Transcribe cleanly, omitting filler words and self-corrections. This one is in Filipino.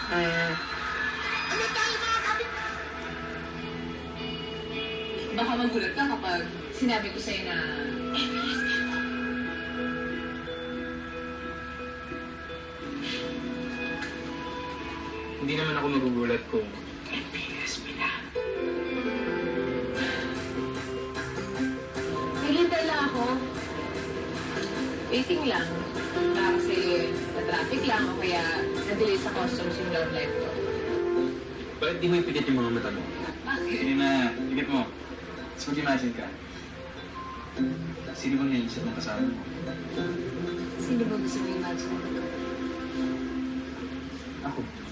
Ano tayo mga kapit? Baka magulat ka kapag sinabi ko sa'yo na FPS ka ako. Hindi naman ako magugulat kung FPS pala. Naghintay lang ako. Waiting lang. Kasi na-traffic lang o kaya na-delay sa customs yung love life ko. bakit di mo ipikit yung mga mata mo? Bakit? Sige na, pikit mo. Tapos mag-imagine ka. Sino bang naiisip ng kasama mo? Sino ba gusto mo imagine? Ako.